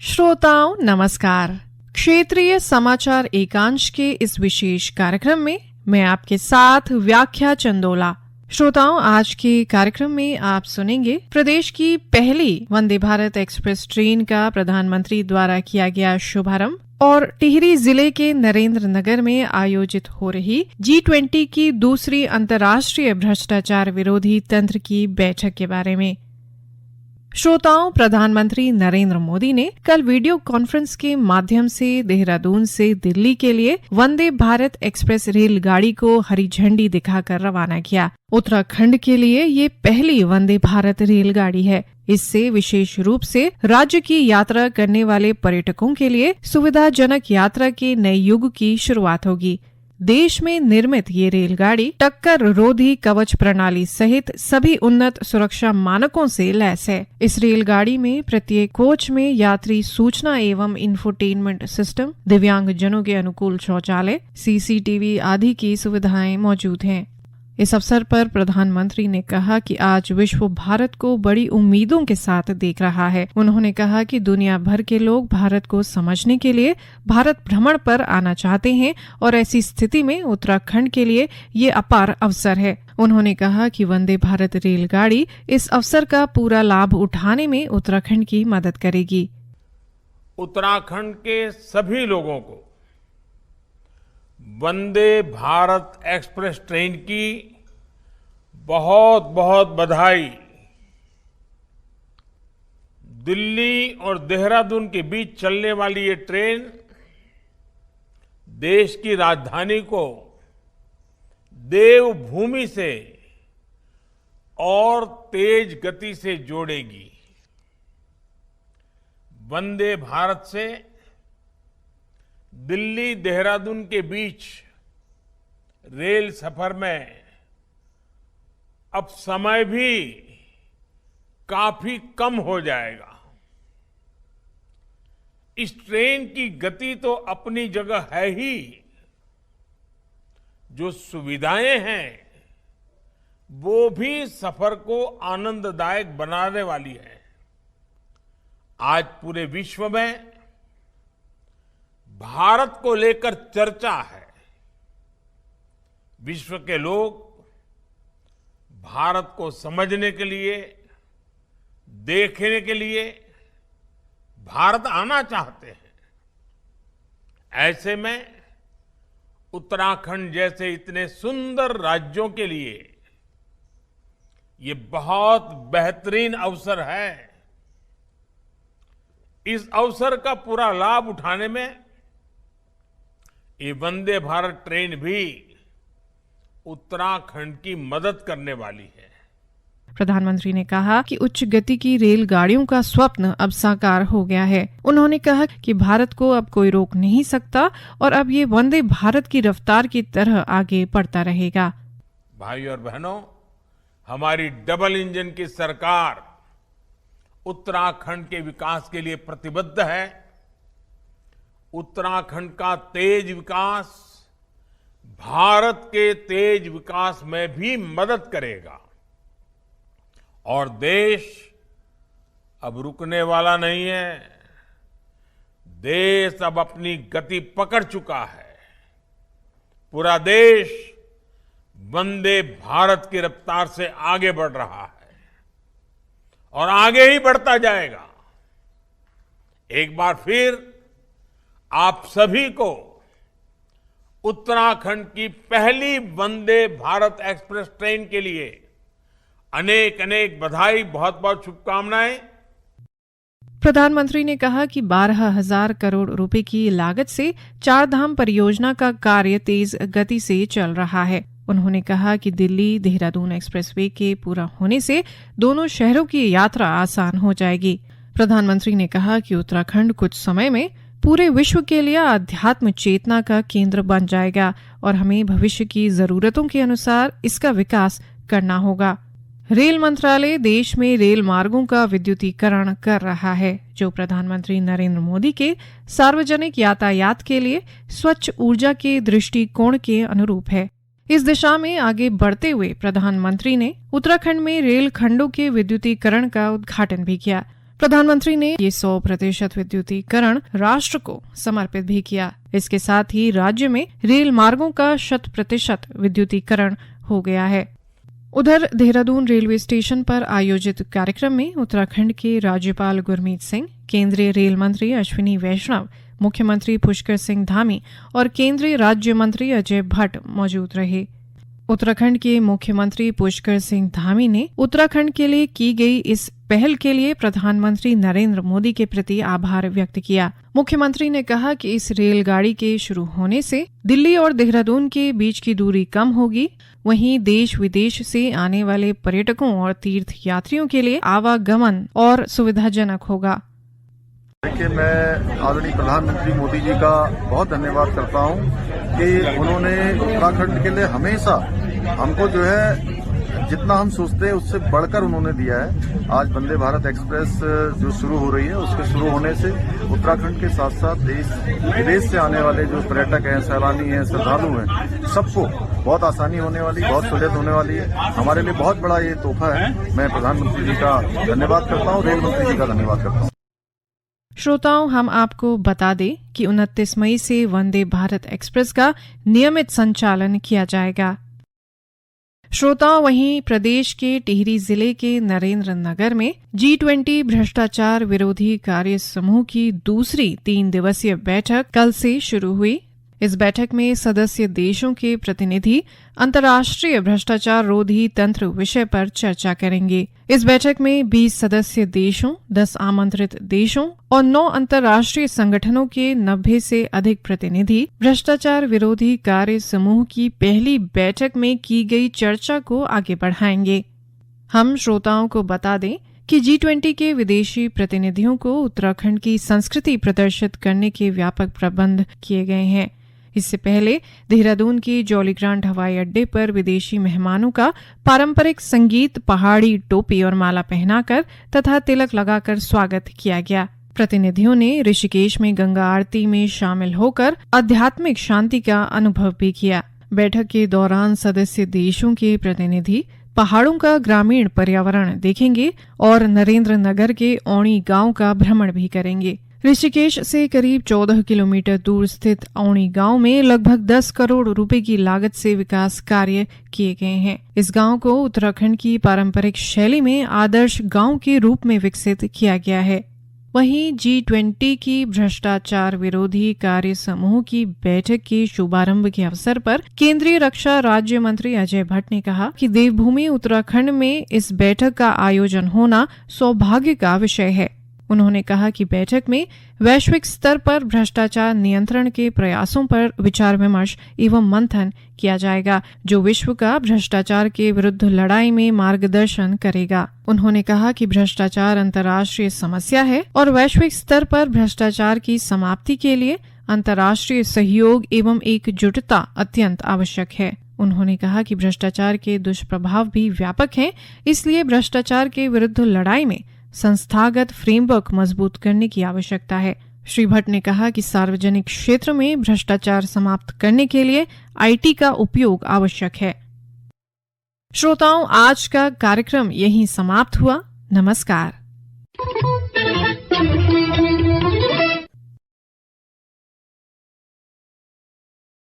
श्रोताओं नमस्कार। क्षेत्रीय समाचार एकांश के इस विशेष कार्यक्रम में मैं आपके साथ व्याख्या चंदोला। श्रोताओं, आज के कार्यक्रम में आप सुनेंगे प्रदेश की पहली वंदे भारत एक्सप्रेस ट्रेन का प्रधानमंत्री द्वारा किया गया शुभारंभ और टिहरी जिले के नरेंद्र नगर में आयोजित हो रही G20 की दूसरी अंतर्राष्ट्रीय भ्रष्टाचार विरोधी तंत्र की बैठक के बारे में। श्रोताओं, प्रधानमंत्री नरेंद्र मोदी ने कल वीडियो कॉन्फ्रेंस के माध्यम से देहरादून से दिल्ली के लिए वंदे भारत एक्सप्रेस रेलगाड़ी को हरी झंडी दिखाकर रवाना किया। उत्तराखंड के लिए ये पहली वंदे भारत रेलगाड़ी है। इससे विशेष रूप से राज्य की यात्रा करने वाले पर्यटकों के लिए सुविधाजनक यात्रा के नए युग की शुरुआत होगी। देश में निर्मित ये रेलगाड़ी टक्कर रोधी कवच प्रणाली सहित सभी उन्नत सुरक्षा मानकों से लैस है। इस रेलगाड़ी में प्रत्येक कोच में यात्री सूचना एवं इंफोटेनमेंट सिस्टम, दिव्यांगजनों के अनुकूल शौचालय, CCTV आदि की सुविधाएं मौजूद हैं। इस अवसर पर प्रधानमंत्री ने कहा कि आज विश्व भारत को बड़ी उम्मीदों के साथ देख रहा है। उन्होंने कहा कि दुनिया भर के लोग भारत को समझने के लिए भारत भ्रमण पर आना चाहते हैं और ऐसी स्थिति में उत्तराखंड के लिए ये अपार अवसर है। उन्होंने कहा कि वंदे भारत रेलगाड़ी इस अवसर का पूरा लाभ उठाने में उत्तराखंड की मदद करेगी। उत्तराखंड के सभी लोगों को वंदे भारत एक्सप्रेस ट्रेन की बहुत बहुत बधाई। दिल्ली और देहरादून के बीच चलने वाली ये ट्रेन देश की राजधानी को देवभूमि से और तेज गति से जोड़ेगी। वंदे भारत से दिल्ली देहरादून के बीच रेल सफर में अब समय भी काफी कम हो जाएगा। इस ट्रेन की गति तो अपनी जगह है ही, जो सुविधाएं हैं वो भी सफर को आनंददायक बनाने वाली है। आज पूरे विश्व में भारत को लेकर चर्चा है। विश्व के लोग भारत को समझने के लिए, देखने के लिए भारत आना चाहते हैं। ऐसे में उत्तराखंड जैसे इतने सुंदर राज्यों के लिए ये बहुत बेहतरीन अवसर है। इस अवसर का पूरा लाभ उठाने में ये वंदे भारत ट्रेन भी उत्तराखंड की मदद करने वाली है। प्रधानमंत्री ने कहा कि उच्च गति की रेलगाड़ियों का स्वप्न अब साकार हो गया है। उन्होंने कहा कि भारत को अब कोई रोक नहीं सकता और अब ये वंदे भारत की रफ्तार की तरह आगे बढ़ता रहेगा। भाई और बहनों, हमारी डबल इंजन की सरकार उत्तराखंड के विकास के लिए प्रतिबद्ध है। उत्तराखंड का तेज विकास भारत के तेज विकास में भी मदद करेगा और देश अब रुकने वाला नहीं है। देश अब अपनी गति पकड़ चुका है। पूरा देश वंदे भारत की रफ्तार से आगे बढ़ रहा है और आगे ही बढ़ता जाएगा। एक बार फिर आप सभी को उत्तराखंड की पहली वंदे भारत एक्सप्रेस ट्रेन के लिए अनेक अनेक बधाई, बहुत बहुत शुभकामनाएं। प्रधानमंत्री ने कहा कि 12,000 करोड़ रुपए की लागत से चारधाम परियोजना का कार्य तेज गति से चल रहा है। उन्होंने कहा कि दिल्ली देहरादून एक्सप्रेसवे के पूरा होने से दोनों शहरों की यात्रा आसान हो जाएगी। प्रधानमंत्री ने कहा कि उत्तराखंड कुछ समय में पूरे विश्व के लिए आध्यात्म चेतना का केंद्र बन जाएगा और हमें भविष्य की जरूरतों के अनुसार इसका विकास करना होगा। रेल मंत्रालय देश में रेल मार्गों का विद्युतीकरण कर रहा है, जो प्रधानमंत्री नरेंद्र मोदी के सार्वजनिक यातायात के लिए स्वच्छ ऊर्जा के दृष्टिकोण के अनुरूप है। इस दिशा में आगे बढ़ते हुए प्रधानमंत्री ने उत्तराखंड में रेल खंडों के विद्युतीकरण का उद्घाटन भी किया। प्रधानमंत्री ने ये 100% विद्युतीकरण राष्ट्र को समर्पित भी किया। इसके साथ ही राज्य में रेल मार्गों का 100% विद्युतीकरण हो गया है। उधर देहरादून रेलवे स्टेशन पर आयोजित कार्यक्रम में उत्तराखंड के राज्यपाल गुरमीत सिंह, केंद्रीय रेल मंत्री अश्विनी वैष्णव, मुख्यमंत्री पुष्कर सिंह धामी और केंद्रीय राज्य मंत्री अजय भट्ट मौजूद रहे। उत्तराखंड के मुख्यमंत्री पुष्कर सिंह धामी ने उत्तराखंड के लिए की गई इस पहल के लिए प्रधानमंत्री नरेंद्र मोदी के प्रति आभार व्यक्त किया। मुख्यमंत्री ने कहा कि इस रेलगाड़ी के शुरू होने से दिल्ली और देहरादून के बीच की दूरी कम होगी, वहीं देश विदेश से आने वाले पर्यटकों और तीर्थ यात्रियों के लिए आवागमन और सुविधाजनक होगा। देखिए, मैं आदरणीय प्रधानमंत्री मोदी जी का बहुत धन्यवाद करता हूं कि उन्होंने उत्तराखंड के लिए हमेशा हमको जो है जितना हम सोचते हैं उससे बढ़कर उन्होंने दिया है। आज वंदे भारत एक्सप्रेस जो शुरू हो रही है, उसके शुरू होने से उत्तराखंड के साथ साथ देश विदेश से आने वाले जो पर्यटक हैं, सैलानी हैं, श्रद्धालु हैं, सबको बहुत आसानी होने वाली, बहुत सहूलियत होने वाली है। हमारे लिए बहुत बड़ा ये तोहफा है। मैं प्रधानमंत्री जी का धन्यवाद करता हूँ, रेल मंत्री जी का धन्यवाद करता हूँ। श्रोताओं, हम आपको बता दें कि 29 मई से वंदे भारत एक्सप्रेस का नियमित संचालन किया जाएगा। श्रोताओं, वहीं प्रदेश के टिहरी जिले के नरेंद्र नगर में G20 भ्रष्टाचार विरोधी कार्य समूह की दूसरी 3 दिवसीय बैठक कल से शुरू हुई। इस बैठक में सदस्य देशों के प्रतिनिधि अंतर्राष्ट्रीय भ्रष्टाचार रोधी तंत्र विषय पर चर्चा करेंगे। इस बैठक में 20 सदस्य देशों, 10 आमंत्रित देशों और 9 अंतर्राष्ट्रीय संगठनों के 90 से अधिक प्रतिनिधि भ्रष्टाचार विरोधी कार्य समूह की पहली बैठक में की गई चर्चा को आगे बढ़ाएंगे। हम श्रोताओं को बता दें कि G20 के विदेशी प्रतिनिधियों को उत्तराखंड की संस्कृति प्रदर्शित करने के व्यापक प्रबंध किए गए हैं। इससे पहले देहरादून के जॉली ग्रांट हवाई अड्डे पर विदेशी मेहमानों का पारंपरिक संगीत, पहाड़ी टोपी और माला पहनाकर तथा तिलक लगाकर स्वागत किया गया। प्रतिनिधियों ने ऋषिकेश में गंगा आरती में शामिल होकर आध्यात्मिक शांति का अनुभव भी किया। बैठक के दौरान सदस्य देशों के प्रतिनिधि पहाड़ों का ग्रामीण पर्यावरण देखेंगे और नरेंद्र नगर के औणी गांव का भ्रमण भी करेंगे। ऋषिकेश से करीब 14 किलोमीटर दूर स्थित औणी गांव में लगभग 10 करोड़ रुपए की लागत से विकास कार्य किए गए हैं। इस गांव को उत्तराखंड की पारंपरिक शैली में आदर्श गांव के रूप में विकसित किया गया है। वहीं G20 की भ्रष्टाचार विरोधी कार्य समूह की बैठक के शुभारंभ के अवसर पर केंद्रीय रक्षा राज्य मंत्री अजय भट्ट ने कहा कि देवभूमि उत्तराखंड में इस बैठक का आयोजन होना सौभाग्य का विषय है। उन्होंने कहा कि बैठक में वैश्विक स्तर पर भ्रष्टाचार नियंत्रण के प्रयासों पर विचार विमर्श एवं मंथन किया जाएगा, जो विश्व का भ्रष्टाचार के विरुद्ध लड़ाई में मार्गदर्शन करेगा। उन्होंने कहा कि भ्रष्टाचार अंतर्राष्ट्रीय समस्या है और वैश्विक स्तर पर भ्रष्टाचार की समाप्ति के लिए अंतर्राष्ट्रीय सहयोग एवं एकजुटता अत्यंत आवश्यक है। उन्होंने कहा कि भ्रष्टाचार के दुष्प्रभाव भी व्यापक हैं, इसलिए भ्रष्टाचार के विरुद्ध लड़ाई में संस्थागत फ्रेमवर्क मजबूत करने की आवश्यकता है। श्री भट्ट ने कहा कि सार्वजनिक क्षेत्र में भ्रष्टाचार समाप्त करने के लिए IT का उपयोग आवश्यक है। श्रोताओं, आज का कार्यक्रम यहीं समाप्त हुआ। नमस्कार।